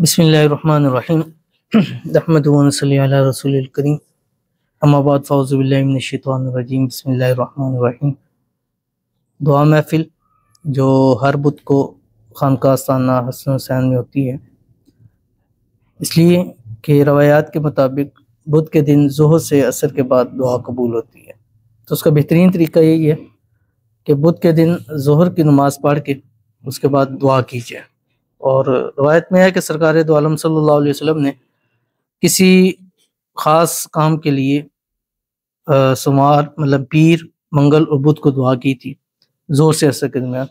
بسم اللہ الرحمن الرحیم نحمدہ و نصلی علی رسول الکریم اما بعد فاعوذ باللہ من الشیطان الرجیم بسم اللہ الرحمن الرحیم۔ دعا محفل جو ہر بدھ کو خانقاہ آستانہ حسن حسین میں ہوتی ہے، اس لیے کہ روایات کے مطابق بدھ کے دن ظہر سے عصر کے بعد دعا قبول ہوتی ہے، تو اس کا بہترین طریقہ یہی ہے کہ بدھ کے دن ظہر کی نماز پڑھ کے اس کے بعد دعا کی جائے۔ اور روایت میں ہے کہ سرکار دو عالم صلی اللہ علیہ وسلم نے کسی خاص کام کے لیے سوموار مطلب پیر، منگل اور بدھ کو دعا کی تھی ظہر سے عصر کے درمیان،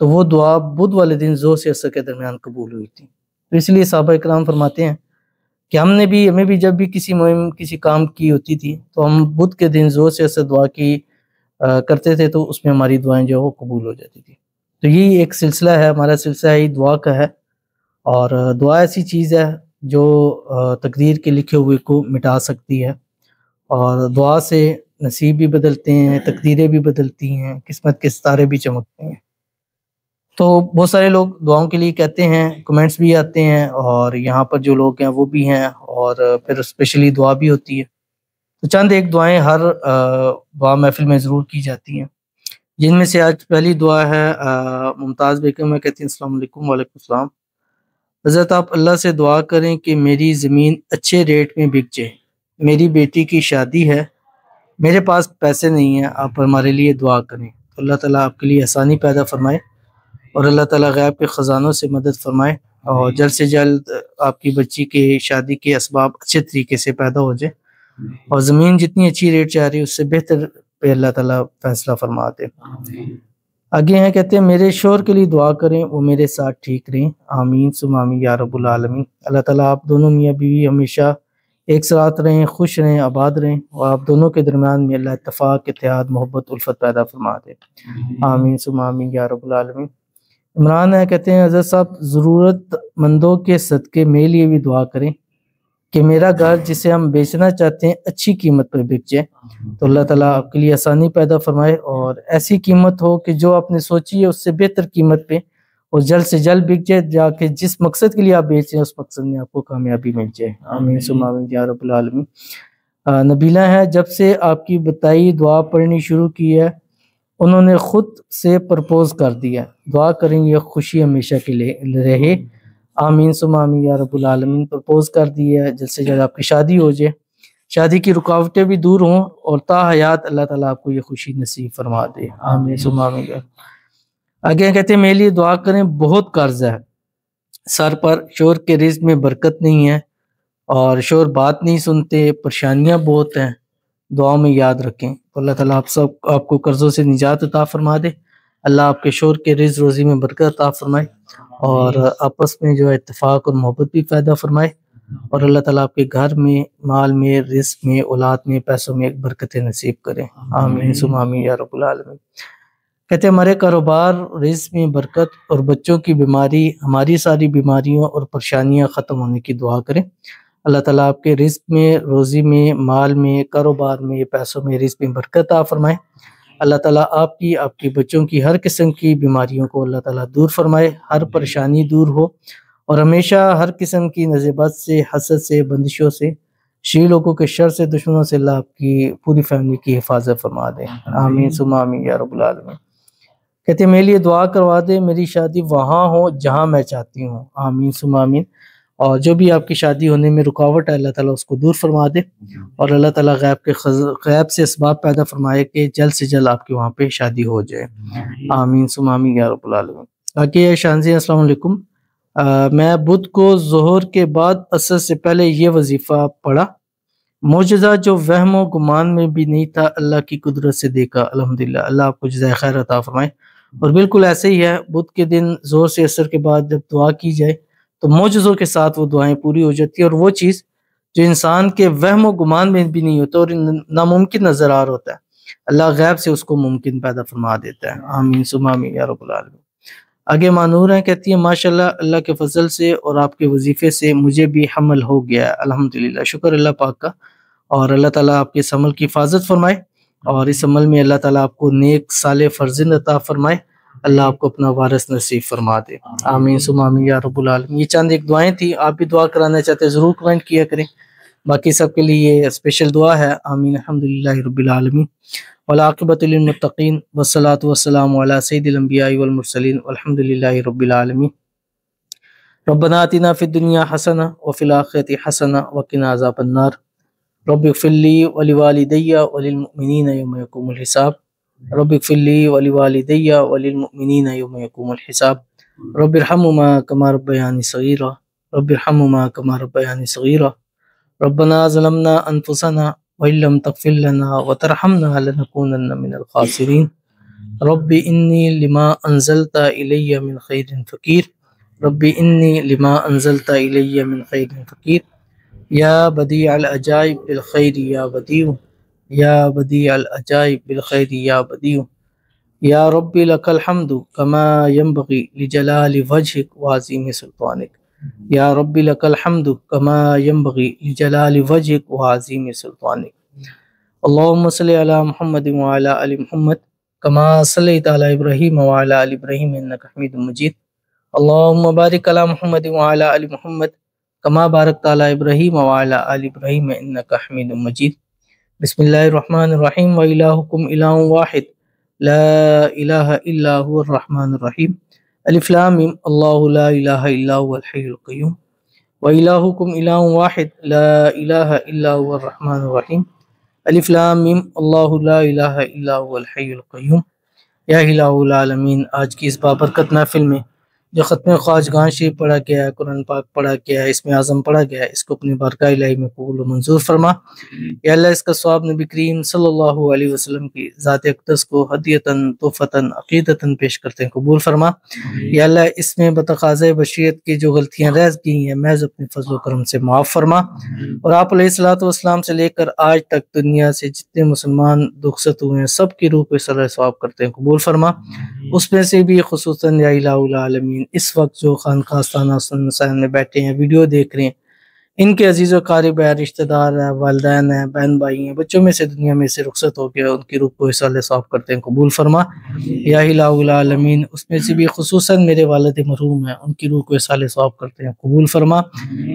تو وہ دعا بدھ والے دن ظہر سے عصر کے درمیان قبول ہوئی تھی۔ تو اس لیے صحابہ اکرام فرماتے ہیں کہ ہمیں بھی جب بھی کسی مہم کسی کام کی ہوتی تھی تو ہم بدھ کے دن ظہر سے عصر دعا کی کرتے تھے، تو اس میں ہماری دعائیں جو وہ قبول ہو جاتی تھی۔ تو یہی ایک سلسلہ ہے، ہمارا سلسلہ ہی دعا کا ہے، اور دعا ایسی چیز ہے جو تقدیر کے لکھے ہوئے کو مٹا سکتی ہے، اور دعا سے نصیب بھی بدلتے ہیں، تقدیریں بھی بدلتی ہیں، قسمت کے ستارے بھی چمکتے ہیں۔ تو بہت سارے لوگ دعاؤں کے لیے کہتے ہیں، کمنٹس بھی آتے ہیں، اور یہاں پر جو لوگ ہیں وہ بھی ہیں، اور پھر اسپیشلی دعا بھی ہوتی ہے۔ تو چند ایک دعائیں ہر دعا محفل میں ضرور کی جاتی ہیں، جن میں سے آج پہلی دعا ہے ممتاز بیگم میں کہتی ہیں السلام علیکم۔ وعلیکم السلام۔ حضرت آپ اللہ سے دعا کریں کہ میری زمین اچھے ریٹ میں بک جائے، میری بیٹی کی شادی ہے، میرے پاس پیسے نہیں ہیں، آپ ہمارے لیے دعا کریں۔ تو اللہ تعالیٰ آپ کے لیے آسانی پیدا فرمائے، اور اللہ تعالیٰ غیب کے خزانوں سے مدد فرمائے، اور جلد سے جلد آپ کی بچی کے شادی کے اسباب اچھے طریقے سے پیدا ہو جائے، اور زمین جتنی اچھی ریٹ چاہ رہی ہے اس سے بہتر پہ اللہ تعالیٰ فیصلہ فرما دے۔ آگے ہیں کہتے ہیں میرے شوہر کے لیے دعا کریں، وہ میرے ساتھ ٹھیک رہیں، آمین ثم آمین یا رب العالمین۔ اللہ تعالیٰ آپ دونوں میاں بیوی ہمیشہ ایک ساتھ رہیں، خوش رہیں، آباد رہیں، اور آپ دونوں کے درمیان میں اللہ اتفاق، اتحاد، محبت، الفت پیدا فرما دے، آمین ثم آمین یا رب العالمین۔ عمران ہے کہتے ہیں حضرت صاحب ضرورت مندوں کے صدقے میرے لیے بھی دعا کریں کہ میرا گھر جسے ہم بیچنا چاہتے ہیں اچھی قیمت پر بک جائے، تو اللہ تعالیٰ آپ کے لیے آسانی پیدا فرمائے، اور ایسی قیمت ہو کہ جو آپ نے سوچی ہے اس سے بہتر قیمت پہ اور جلد سے جلد بک جائے، جا کے جس مقصد کے لیے آپ بیچ رہے ہیں اس مقصد میں آپ کو کامیابی مل جائے، آمین ثم آمین یا رب العالمین۔ نبیلہ ہے جب سے آپ کی بتائی دعا پڑھنی شروع کی ہے انہوں نے خود سے پرپوز کر دیا، دعا کریں یہ خوشی ہمیشہ کے لیے رہے، آمین ثم آمین یا رب العالمین۔ پرپوز کر دیا ہے، جلد سے جلد آپ کی شادی ہو جائے، شادی کی رکاوٹیں بھی دور ہوں، اور تا حیات اللہ تعالیٰ آپ کو یہ خوشی نصیب فرما دے، آمین ثم آمین۔ آگے کہتے ہیں میرے لیے دعا کریں، بہت قرض ہے سر پر، شوہر کے رزق میں برکت نہیں ہے، اور شوہر بات نہیں سنتے، پریشانیاں بہت ہیں، دعاؤں میں یاد رکھیں۔ تو اللہ تعالیٰ آپ کو قرضوں سے نجات عطا فرما دے، اللہ آپ کے شوہر کے رزق روزی میں برکت عطا فرمائے، اور آپس میں جو اتفاق اور محبت بھی پیدا فرمائے، اور اللہ تعالیٰ آپ کے گھر میں، مال میں، رزق میں، اولاد میں، پیسوں میں ایک برکت نصیب کرے، آمین ثم آمین یا رب العالمین۔ کہتے ہیں ہمارے کاروبار، رزق میں برکت اور بچوں کی بیماری، ہماری ساری بیماریوں اور پریشانیاں ختم ہونے کی دعا کریں۔ اللہ تعالیٰ آپ کے رزق میں، روزی میں، مال میں، کاروبار میں، پیسوں میں، رزق میں برکت عطا فرمائے۔ اللہ تعالیٰ آپ کی بچوں کی ہر قسم کی بیماریوں کو اللہ تعالیٰ دور فرمائے، ہر پریشانی دور ہو، اور ہمیشہ ہر قسم کی نظر بد سے، حسد سے، بندشوں سے، شری لوگوں کے شر سے، دشمنوں سے اللہ آپ کی پوری فیملی کی حفاظت فرما دے، آمین ثم آمین یا رب العالمین۔ کہتے ہیں میرے لیے دعا کروا دے، میری شادی وہاں ہو جہاں میں چاہتی ہوں، آمین ثم آمین۔ اور جو بھی آپ کی شادی ہونے میں رکاوٹ ہے اللہ تعالیٰ اس کو دور فرما دے، اور اللہ تعالیٰ غیب سے اسباب پیدا فرمائے کہ جلد سے جلد آپ کی وہاں پہ شادی ہو جائے، آمین ثم آمین یا رب العالمین۔ باقی شانزی السلام علیکم، میں بدھ کو ظہر کے بعد عصر سے پہلے یہ وظیفہ پڑھا، معجزہ جو وہم و گمان میں بھی نہیں تھا اللہ کی قدرت سے دیکھا، الحمدللہ۔ اللہ آپ کو جزائے خیر عطا فرمائے۔ اور بالکل ایسے ہی ہے، بدھ کے دن ظہر سے عصر کے بعد جب دعا کی جائے تو معجزوں کے ساتھ وہ دعائیں پوری ہو جاتی ہیں، اور وہ چیز جو انسان کے وہم و گمان میں بھی نہیں ہوتا اور ناممکن نظر آ رہا ہوتا ہے، اللہ غیب سے اس کو ممکن پیدا فرما دیتا ہے، آمین ثم آمین یا رب العالمین۔ آگے مانور ہیں کہتی ہیں ماشاءاللہ اللہ کے فضل سے اور آپ کے وظیفے سے مجھے بھی حمل ہو گیا ہے، الحمدللہ، شکر اللہ پاک کا، اور اللہ تعالیٰ آپ کے اس عمل کی حفاظت فرمائے، اور اس عمل میں اللہ تعالیٰ آپ کو نیک صالح فرزند عطا فرمائے، اللہ آپ کو اپنا وارث نصیب فرما دے۔ آمین ثم آمین یا رب العالمین۔ یہ چند ایک دعائیں تھیں، آپ بھی دعا کرانا چاہتے ہیں ضرور کمنٹ کیا کریں، باقی سب کے لیے یہ اسپیشل دعا ہے۔ آمین الحمدللہ رب العالمین والعاقبۃ للمتقین والصلاۃ والسلام علی سید الانبیاء والمرسلین والحمدللہ رب العالمین۔ ربنا آتنا فی الدنیا حسنہ وفی الآخرۃ حسنہ وقنا عذاب النار۔ رب اغفر لی ولوالدی وللمؤمنین یوم یقوم الحساب۔ رب اغفر لی ولوالدی وللمؤمنین یوم یقوم الحساب۔ رب ارحمہما کما ربیانی صغیرا۔ رب ارحمہما کما ربیانی صغیرا۔ ربنا ظلمنا انفسنا وإن لم تغفر لنا وترحمنا لنكونن من الخاسرین۔ رب انی لما انزلت الی من خیر فقیر۔ رب انی لما انزلت الی من خیر فقیر۔ یا بدیع العجائب بالخیر یا بدیع، یا بدیع العجائب بالخیر یا بدیع۔ یا رب لک الحمد کما ینبغی لجلال وجہک وعظیم سلطانک۔ یا رب لک الحمد کما ینبغی لجلال وجہک وعظیم سلطانک۔ اللہم صلی علی محمد وعلی آل محمد کما صلیت علی ابراہیم وعلی آل ابراہیم انک حمید مجید۔ اللہم بارک علی محمد وعلی آل محمد کما بارکت علی ابراہیم وعلی آل ابراہیم انک حمید مجید۔ بسم اللہ الرحمن الرحیم وإلہکم الہ واحد لا الہ الا هو الرحمن الرحیم۔ الف لام میم اللہ لا الہ الا هو الحی القیوم۔ وإلہکم الہ واحد لا الہ الا هو الرحمن الرحیم۔ الف لام میم اللہ لا الہ الا هو الحی القیوم۔ یا الہ العالمین، آج کی اس بابرکت محفل میں جو ختم خواجگان شریف پڑھا گیا ہے، قرآن پاک پڑھا گیا ہے، اسم اعظم پڑھا گیا ہے، اس کو اپنی بارگاہ الہی میں قبول و منظور فرما۔ یا اللہ اس کا ثواب نبی کریم صلی اللہ علیہ وسلم کی ذات اقدس کو ہدیتاً تحفتاً عقیدتاً پیش کرتے ہیں قبول فرما۔ یا اللہ اس میں بتقاضۂ بشریت کی جو غلطیاں رہ گئی ہیں محض اپنے فضل و کرم سے معاف فرما، اور آپ علیہ الصلوۃ والسلام سے لے کر آج تک دنیا سے جتنے مسلمان رخصت ہوئے ہیں سب کی روح کو صلاح ثواب کرتے ہیں قبول فرما۔ اس میں سے بھی خصوصاً یا الہ العالمین اس وقت جو خانقاہ آستانہ سنن حسین میں بیٹھے ہیں ویڈیو دیکھ رہے ہیں، ان کے عزیز و قارب ہیں، رشتہ دار ہیں، والدین ہیں، بہن بھائی ہیں، بچوں میں سے دنیا میں سے رخصت ہو گیا، ان کی روح کو صلاح ثواب کرتے ہیں قبول فرما۔ یا الہ العالمین اس میں سے بھی خصوصاً میرے والد مرحوم ہیں، ان کی روح کو صلاح ثواب کرتے ہیں قبول فرما۔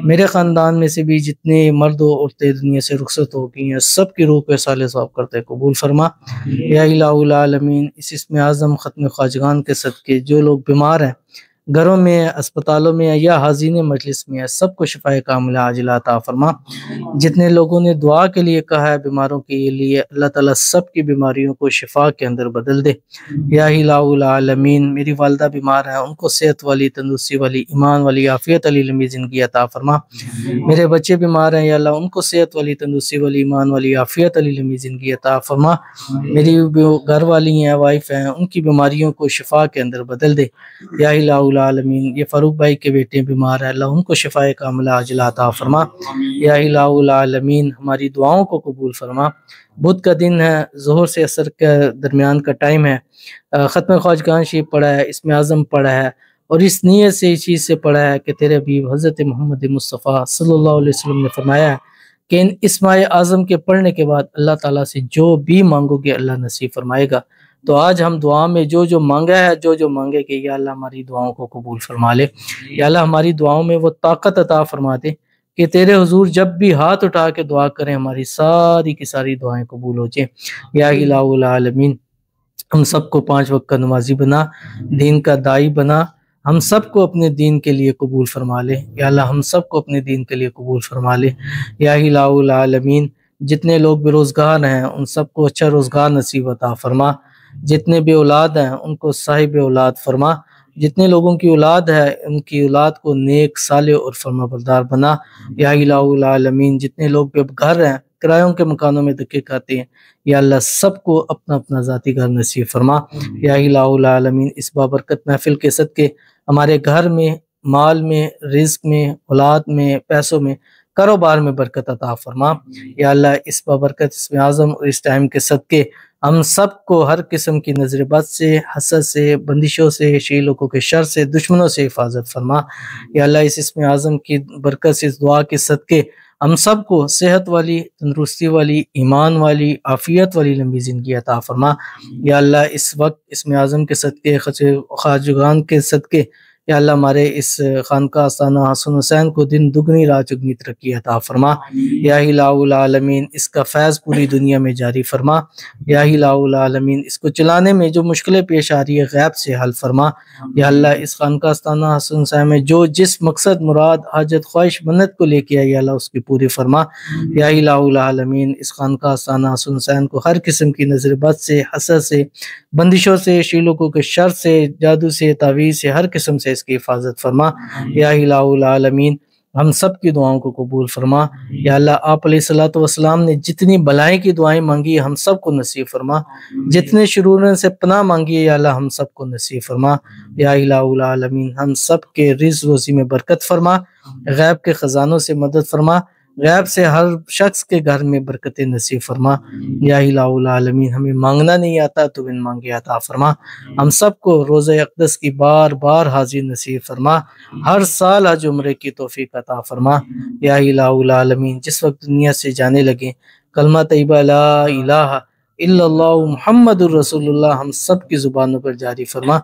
میرے خاندان میں سے بھی جتنے مرد و عورتیں دنیا سے رخصت ہو گئی ہیں سب کی روح کو صلاح ثواب کرتے ہیں قبول فرما۔ یا الہ العالمین اس اسم اعظم ختم خواجگان کے صدقے جو لوگ بیمار ہیں، گھروں میں، اسپتالوں میں یا حاضرین مجلس میں ہے، سب کو شفائے کاملہ عاجلہ عطا فرما۔ جتنے لوگوں نے دعا کے لیے کہا ہے بیماروں کے لیے، اللہ تعالیٰ سب کی بیماریوں کو شفا کے اندر بدل دے۔ یا الہ العالمین میری والدہ بیمار ہیں، ان کو صحت والی، تندرستی والی، ایمان والی، عافیت علی لمبی زندگی عطا فرما۔ میرے بچے بیمار ہیں، یا اللہ ان کو صحت والی، تندرستی والی، ایمان والی، عافیت علی لمبی زندگی عطا فرما۔ میری گھر والی ہیں، وائف ہیں، ان کی بیماریوں کو شفا کے اندر بدل دے۔ یا الہ العالمین یہ فاروق بھائی کے بیٹے بیمار ہیں، اللہ ان کو شفائے کاملہ عاجلہ عطا فرما۔ یا الہ العالمین ہماری دعاؤں کو قبول فرما۔ بدھ کا دن ہے، ظہر سے عصر کے درمیان کا ٹائم ہے، ختم خواجگان شریف پڑھا ہے، اسم اعظم پڑھا ہے، اور اس نیت سے اس چیز سے پڑھا ہے کہ تیرے حبیب حضرت محمد مصطفیٰ صلی اللہ علیہ وسلم نے فرمایا ہے کہ ان اسم اعظم کے پڑھنے کے بعد اللہ تعالیٰ سے جو بھی مانگو گے اللہ نصیب فرمائے گا۔ تو آج ہم دعا میں جو مانگا ہے، جو مانگے کہ یا اللہ ہماری دعاؤں کو قبول فرما لے، یا اللہ ہماری دعاؤں میں وہ طاقت عطا فرما دے کہ تیرے حضور جب بھی ہاتھ اٹھا کے دعا کریں ہماری ساری کی ساری دعائیں قبول ہو جائیں۔ یا الہ العالمین ہم سب کو 5 وقت کا نمازی بنا، دین کا داعی بنا، ہم سب کو اپنے دین کے لیے قبول فرما لے۔ یا اللہ ہم سب کو اپنے دین کے لیے قبول فرما لے۔ یا الہ العالمین جتنے لوگ بے روزگار ہیں ان سب کو اچھا روزگار نصیب عطا فرما، جتنے بے اولاد ہیں ان کو صاحب اولاد فرما، جتنے لوگوں کی اولاد ہے ان کی اولاد کو نیک، صالح اور فرما بردار بنا۔ یا الہ العالمین جتنے لوگ بے گھر ہیں، کرایوں کے مکانوں میں دھکے کھاتے ہیں، یا اللہ سب کو اپنا اپنا ذاتی گھر نصیب فرما۔ یا الہ العالمین اس بابرکت محفل کے صدقے ہمارے گھر میں، مال میں، رزق میں، اولاد میں، پیسوں میں، کاروبار میں برکت عطا فرما۔ یا اللہ اس بابرکت اسم اعظم اور اس ٹائم کے صدقے ہم سب کو ہر قسم کی نظر بد سے، حسد سے، بندشوں سے، شیعہ لوگوں کے شر سے، دشمنوں سے حفاظت فرما۔ یا اللہ اس اسم اعظم کی برکت سے، اس دعا کے صدقے ہم سب کو صحت والی، تندرستی والی، ایمان والی، عافیت والی لمبی زندگی عطا فرما۔ یا اللہ اس وقت اسم اعظم کے صدقے، خواجگان کے صدقے، یا اللہ ہمارے اس خانقاہ آستانہ حسن حسین کو دن دگنی رات چگنی ترقی عطا فرما۔ یا الہ العالمین اس کا فیض پوری دنیا میں جاری فرما۔ یا الہ العالمین اس کو چلانے میں جو مشکلیں پیش آ رہی ہے غیب سے حل فرما۔ یا اللہ اس خانقاہ آستانہ حسن حسین میں جو جس مقصد، مراد، حاجت، خواہش، منت کو لے کے آئی اللہ اس کی پوری فرما۔ یا الہ العالمین اس خانقاہ آستانہ حسن حسین کو ہر قسم کی نظر بد سے، حسد سے، بندشوں سے، شیلوکوں کے شر سے، جادو سے، تعویذ سے، ہر قسم سے اس کی حفاظت فرما۔ یا الہ العالمین ہم سب کی دعاؤں کو قبول فرما۔ یا اللہ آپ علیہ الصلوۃ والسلام نے جتنی بلائیں کی دعائیں مانگی ہم سب کو نصیب فرما، جتنے شروروں سے پناہ مانگی یا اللہ ہم سب کو نصیب فرما۔ یا الہ العالمین ہم سب کے رزق روزی میں برکت فرما، غیب کے خزانوں سے مدد فرما، غیب سے ہر شخص کے گھر میں برکت نصیب فرما۔ یا الہ العالمین ہمیں مانگنا نہیں آتا تو بن مانگے عطا فرما۔ ہم سب کو روزہ اقدس کی بار بار حاضری نصیب فرما، ہر سال حج عمرے کی توفیق عطا فرما۔ یا الہ العالمین جس وقت دنیا سے جانے لگے کلمہ طیبہ لا الہ الا اللہ محمد الرسول اللہ ہم سب کی زبانوں پر جاری فرما۔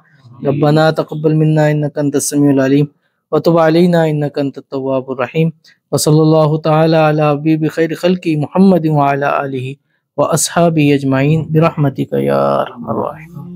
ربنا تقبل منا انک انت السمیع العلیم وتب علینا انک انت التواب الرحیم وصلی اللہ تعالی علی حبیب خیر خلقی محمد وعلی آلہ واصحابہ اجمعین برحمتک یا ارحم الراحمین۔